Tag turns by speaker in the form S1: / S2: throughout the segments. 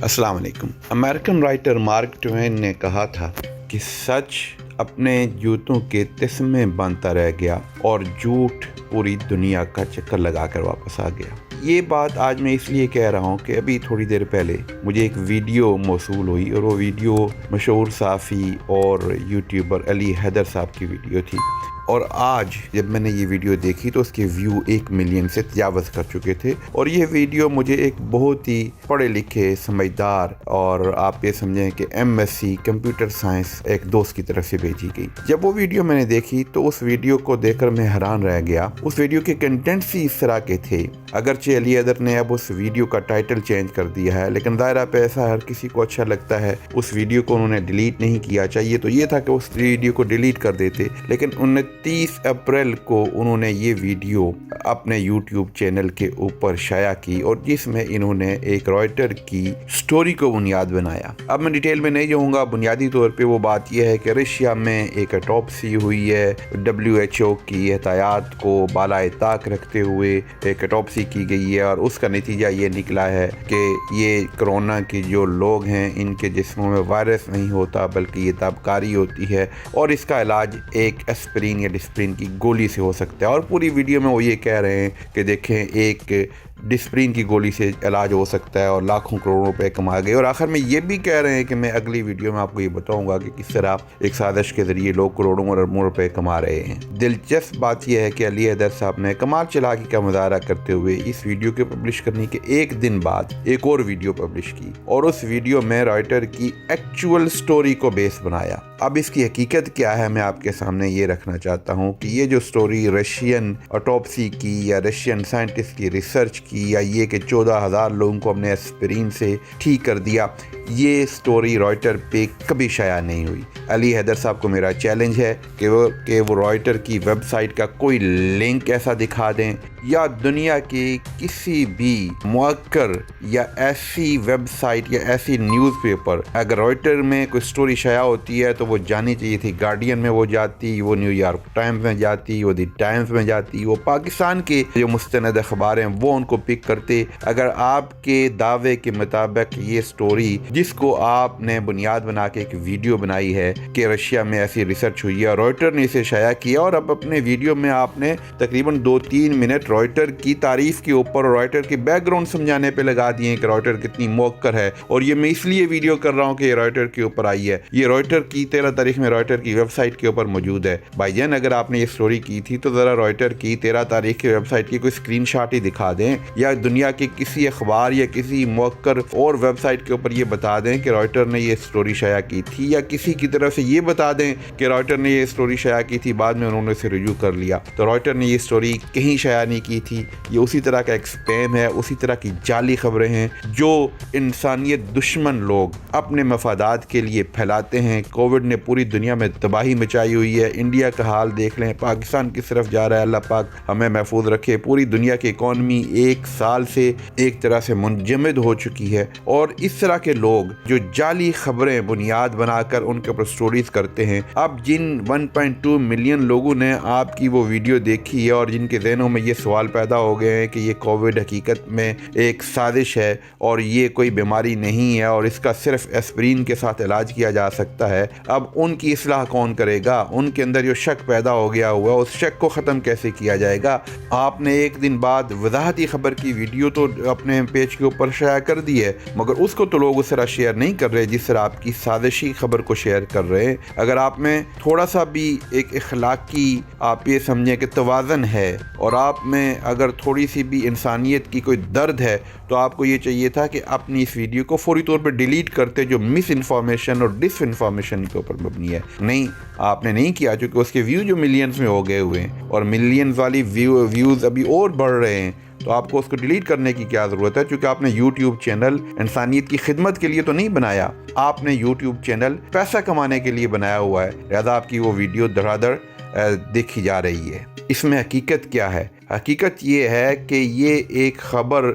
S1: अस्सलाम वालेकुम। American writer mark Twain ने कहा था कि सच अपने जूतों के तिस्म में बांधता रह गया और झूठ पूरी दुनिया का चक्कर लगाकर वापस आ गया। ये बात आज मैं इसलिए कह रहा हूँ कि अभी थोड़ी देर पहले मुझे एक वीडियो मौसूल हुई और वो वीडियो मशहूर साफ़ी और यूट्यूबर अली हैदर साहब की वीडियो थी। और आज जब मैंने ये वीडियो देखी तो उसके व्यू 1 मिलियन से तजावज़ कर चुके थे। और ये वीडियो मुझे एक बहुत ही पढ़े लिखे समझदार और आप ये समझें कि MSc कंप्यूटर साइंस एक दोस्त की तरफ से भेजी गई। जब वो वीडियो मैंने देखी तो उस वीडियो को देखकर मैं हैरान रह गया। उस वीडियो के कंटेंट्स ही इस तरह के थे। अगरचे अली हैदर ने अब उस वीडियो का टाइटल चेंज कर दिया है, लेकिन दायरा पे ऐसा हर किसी को अच्छा लगता है। उस वीडियो को उन्होंने डिलीट नहीं किया। चाहिए तो ये था कि उस वीडियो को डिलीट कर देते, लेकिन 29 अप्रैल को उन्होंने ये वीडियो अपने YouTube चैनल के ऊपर शाया की और जिसमें इन्होंने एक रॉयटर की स्टोरी को बुनियाद बनाया। अब मैं डिटेल में नहीं जाऊँगा। बुनियादी तौर पे वो बात यह है कि रशिया में एक ऑटोप्सी हुई है। WHO की एहतियात को बालाए ताक रखते हुए एक ऑटोप्सी की गई है और उसका नतीजा ये निकला है कि ये कोरोना के जो लोग हैं इनके जिस्मों में वायरस नहीं होता बल्कि ये ताबकारी होती है और इसका इलाज एक एस्पिरिन या डिस्प्रिन की गोली से हो सकता है। और पूरी वीडियो में वो ये कह रहे हैं कि देखें एक डिस्प्रिन की गोली से इलाज हो सकता है और लाखों करोड़ों रुपए कमा गए। और आखिर में ये भी कह रहे हैं कि मैं अगली वीडियो में आपको ये बताऊंगा कि किस तरह एक साजिश के ज़रिए लोग करोड़ों और अरबों रुपए कमा रहे हैं। दिलचस्प बात यह है कि अली हैदर साहब ने कमाल चालाकी का मुजाहरा करते हुए इस वीडियो के पब्लिश करने के एक दिन बाद एक और वीडियो पब्लिश की और उस वीडियो में राइटर की एक्चुअल स्टोरी को बेस बनाया। अब इसकी हकीकत क्या है मैं आपके सामने ये रखना चाहता हूँ कि ये जो स्टोरी रशियन ऑटोप्सी की या रशियन साइंटिस्ट की रिसर्च की या ये कि 14,000 लोगों को हमने एस्पिरिन से ठीक कर दिया, ये स्टोरी रॉयटर पे कभी शाया नहीं हुई। अली हैदर साहब को मेरा चैलेंज है कि वो रॉयटर की वेबसाइट का कोई लिंक ऐसा दिखा दें या दुनिया के किसी भी मुअक्कर या ऐसी वेबसाइट या ऐसी न्यूज़पेपर, अगर रॉयटर में कोई स्टोरी शाया होती है तो वो जानी चाहिए थी। गार्डियन में वो जाती, वो न्यूयॉर्क टाइम्स में जाती, वो द टाइम्स में जाती, वो पाकिस्तान के जो मुस्तनद अखबार हैं वो उनको पिक करते। अगर आपके दावे के मुताबिक ये स्टोरी जिसको आपने बुनियाद बना के एक वीडियो बनाई है कि रशिया में ऐसी रिसर्च हुई है, रॉयटर ने इसे शाया किया और अब अपने वीडियो में आपने तकरीबन 2-3 मिनट रॉयटर की तारीफ के ऊपर रॉयटर के बैकग्राउंड समझाने पे लगा दिए कि रॉयटर कितनी मौक्कर है। और ये मैं इसलिए वीडियो कर रहा हूँ कि ये रॉयटर के ऊपर आई है। ये रॉयटर की 13 तारीख में रॉयटर की वेबसाइट के ऊपर मौजूद है। भाईजान अगर आपने ये स्टोरी की थी तो ज़रा रॉयटर की 13 तारीख की वेबसाइट की कोई स्क्रीनशॉट ही दिखा दें या दुनिया के किसी अखबार या किसी मौक्कर और वेबसाइट के ऊपर ये बता दें कि रॉयटर ने ये स्टोरी शाया की थी, या किसी की तरफ से ये बता दें कि रॉयटर ने ये स्टोरी शाया की थी, बाद में उन्होंने इसे रिव्यू कर लिया। तो रॉयटर ने ये स्टोरी कहीं शाया नहीं की थी। ये उसी तरह का एक स्पैम है, उसी तरह की जाली खबरें हैं जो इंसानियत दुश्मन लोग अपने मफादात के लिए फैलाते हैं। कोविड ने पूरी दुनिया में तबाही मचाई हुई है। इंडिया का हाल देख लें, पाकिस्तान किस तरफ जा रहा है। अल्लाह पाक हमें महफूज रखे। पूरी दुनिया की इकॉनमी एक साल से एक तरह से मुंजमद हो चुकी है और इस तरह के लोग जो जाली खबरें बुनियाद बनाकर उनके ऊपर स्टोरीज करते हैं। अब जिन 1.2 मिलियन लोगों ने आपकी वो वीडियो देखी है और जिनके ज़हनों में ये सवाल पैदा हो गए हैं कि ये कोविड हकीकत में एक साजिश है और ये कोई बीमारी नहीं है और इसका सिर्फ एस्पिरिन के साथ इलाज किया जा सकता है, अब उनकी इस्लाह कौन करेगा? उनके अंदर जो शक पैदा हो गया हुआ उस शक को ख़त्म कैसे किया जाएगा? आपने एक दिन बाद वजाहती खबर की वीडियो तो अपने पेज के ऊपर शाया कर दी है, मगर उसको तो लोग उस तरह शेयर नहीं कर रहे जिस तरह आपकी साजिशी खबर को शेयर कर रहे हैं। अगर आप में थोड़ा सा भी एक इखलाकी आप ये समझें कि तवाज़न है और आप में अगर थोड़ी सी भी इंसानियत की कोई दर्द है तो आपको ये चाहिए था कि अपनी इस वीडियो को फौरी तौर पर डिलीट करते जो मिस इन्फॉर्मेशन और डिस इन्फॉर्मेशन के ऊपर मबनी है। नहीं, आपने नहीं किया क्योंकि उसके व्यू जो मिलियंस में हो गए हुए हैं और मिलियंस वाली व्यूज़ अभी और बढ़ रहे हैं, तो आपको उसको डिलीट करने की क्या ज़रूरत है? क्योंकि आपने YouTube चैनल इंसानियत की खिदमत के लिए तो नहीं बनाया, आपने YouTube चैनल पैसा कमाने के लिए बनाया हुआ है। लिहाजा आपकी वो वीडियो धड़ाधड़ देखी जा रही है। इसमें हकीकत क्या है? حقیقت یہ ہے کہ یہ ایک خبر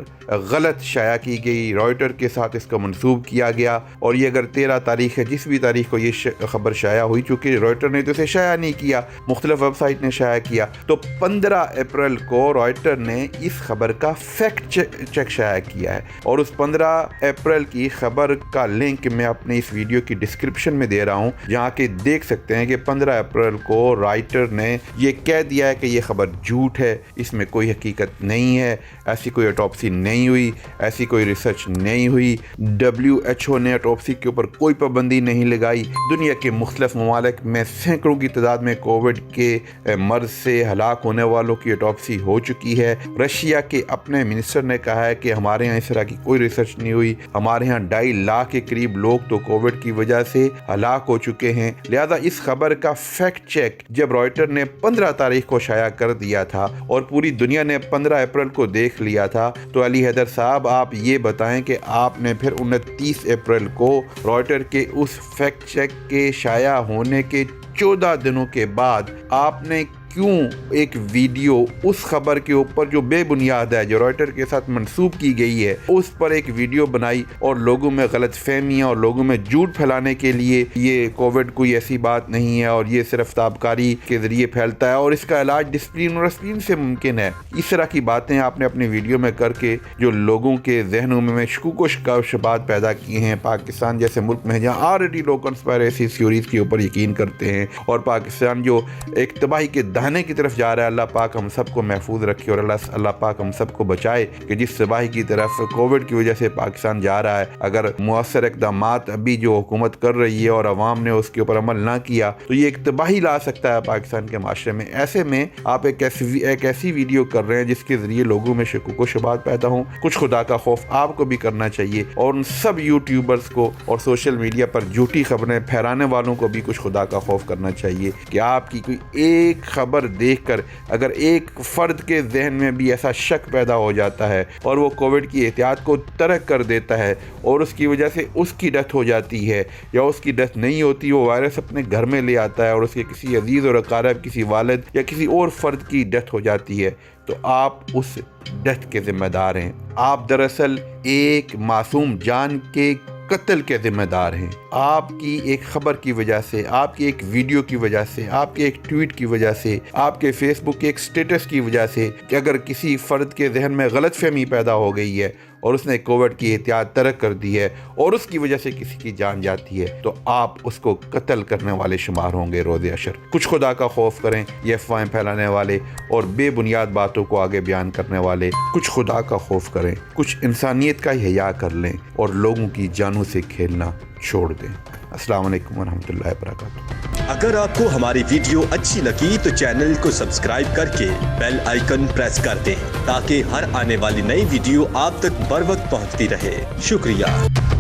S1: غلط شائع کی گئی، رائٹر کے ساتھ اس کو منسوب کیا گیا، اور یہ اگر 13 تاریخ ہے، جس بھی تاریخ کو یہ خبر شائع ہوئی، چونکہ رائٹر نے تو اسے شائع نہیں کیا، مختلف ویب سائٹ نے شائع کیا، تو 15 اپریل کو رائٹر نے اس خبر کا فیکٹ چیک شائع کیا ہے، اور اس 15 اپریل کی خبر کا لنک میں اپنے اس ویڈیو کی ڈسکرپشن میں دے رہا ہوں، جہاں کہ دیکھ سکتے ہیں کہ 15 اپریل کو رائٹر نے یہ کہہ دیا ہے کہ یہ خبر جھوٹ ہے، اس میں کوئی حقیقت نہیں ہے، ایسی کوئی آٹوپسی نہیں ہوئی، ایسی کوئی ریسرچ نہیں ہوئی، WHO نے آٹوپسی کے اوپر کوئی پابندی نہیں لگائی، دنیا کے مختلف ممالک میں سینکڑوں کی تعداد میں کووڈ کے مرض سے ہلاک ہونے والوں کی آٹوپسی ہو چکی ہے۔ رشیا کے اپنے منسٹر نے کہا ہے کہ ہمارے ہاں اس طرح کی کوئی ریسرچ نہیں ہوئی، ہمارے ہاں 2.5 لاکھ کے قریب لوگ تو کووڈ کی وجہ سے ہلاک ہو چکے ہیں۔ لہذا اس خبر کا فیکٹ چیک جب رائٹر نے 15 تاریخ کو شائع کر دیا تھا اور پوری دنیا نے 15 اپریل کو دیکھ لیا تھا، تو علی حیدر صاحب آپ یہ بتائیں کہ آپ نے پھر 29 اپریل کو رائٹر کے اس فیکٹ چیک کے شائع ہونے کے 14 دنوں کے بعد آپ نے کیوں ایک ویڈیو اس خبر کے اوپر جو بے بنیاد ہے، جو رائٹر کے ساتھ منسوب کی گئی ہے، اس پر ایک ویڈیو بنائی اور لوگوں میں غلط فہمیاں اور لوگوں میں جھوٹ پھیلانے کے لیے یہ کووڈ کوئی ایسی بات نہیں ہے اور یہ صرف تابکاری کے ذریعے پھیلتا ہے اور اس کا علاج ڈسپلن اور اسپلن سے ممکن ہے، اس طرح کی باتیں آپ نے اپنے ویڈیو میں کر کے جو لوگوں کے ذہنوں میں شکوک و شبہات پیدا کیے ہیں، پاکستان جیسے ملک میں جہاں آلریڈی لوگ کنسپائریسی تھیوریز کے اوپر یقین کرتے ہیں اور پاکستان جو ایک تباہی کے دہانے کی طرف جا رہا ہے، اللہ پاک ہم سب کو محفوظ رکھے اور اللہ پاک ہم سب کو بچائے کہ جس تباہی کی طرف کووڈ کی وجہ سے پاکستان جا رہا ہے، اگر مؤثر اقدامات ابھی جو حکومت کر رہی ہے اور عوام نے اس کے اوپر عمل نہ کیا تو یہ ایک تباہی لا سکتا ہے پاکستان کے معاشرے میں۔ ایسے میں آپ ایک ایسی ویڈیو کر رہے ہیں جس کے ذریعے لوگوں میں شکوک و شبہات پیدا ہوں۔ کچھ خدا کا خوف آپ کو بھی کرنا چاہیے اور ان سب یوٹیوبرز کو اور سوشل میڈیا پر جھوٹی خبریں پھیلانے والوں کو بھی کچھ خدا کا خوف کرنا چاہیے کہ آپ کی کوئی ایک خبر دیکھ کر اگر ایک فرد کے ذہن میں بھی ایسا شک پیدا ہو جاتا ہے اور وہ کووڈ کی احتیاط کو ترک کر دیتا ہے اور اس کی وجہ سے اس کی ڈیتھ ہو جاتی ہے یا اس کی ڈیتھ نہیں ہوتی، وہ وائرس اپنے گھر میں لے آتا ہے اور اس کے کسی عزیز اور اقارب، کسی والد یا کسی اور فرد کی ڈیتھ ہو جاتی ہے، تو آپ اس ڈیتھ کے ذمہ دار ہیں۔ آپ دراصل ایک معصوم جان کے قتل کے ذمہ دار ہیں۔ آپ کی ایک خبر کی وجہ سے، آپ کی ایک ویڈیو کی وجہ سے، آپ کے ایک ٹویٹ کی وجہ سے، آپ کے فیس بک کے ایک سٹیٹس کی وجہ سے کہ اگر کسی فرد کے ذہن میں غلط فہمی پیدا ہو گئی ہے اور اس نے کووڈ کی احتیاط ترک کر دی ہے اور اس کی وجہ سے کسی کی جان جاتی ہے تو آپ اس کو قتل کرنے والے شمار ہوں گے روز حشر۔ کچھ خدا کا خوف کریں، یہ افواہیں پھیلانے والے اور بے بنیاد باتوں کو آگے بیان کرنے والے، کچھ خدا کا خوف کریں، کچھ انسانیت کا حیا کر لیں اور لوگوں کی جانوں سے کھیلنا چھوڑ دیں۔ السلام علیکم ورحمۃ اللہ وبرکاتہ۔
S2: اگر آپ کو ہماری ویڈیو اچھی لگی تو چینل کو سبسکرائب کر کے بیل آئیکن پریس کر دیں تاکہ ہر آنے والی نئی ویڈیو آپ تک بر وقت پہنچتی رہے۔ شکریہ۔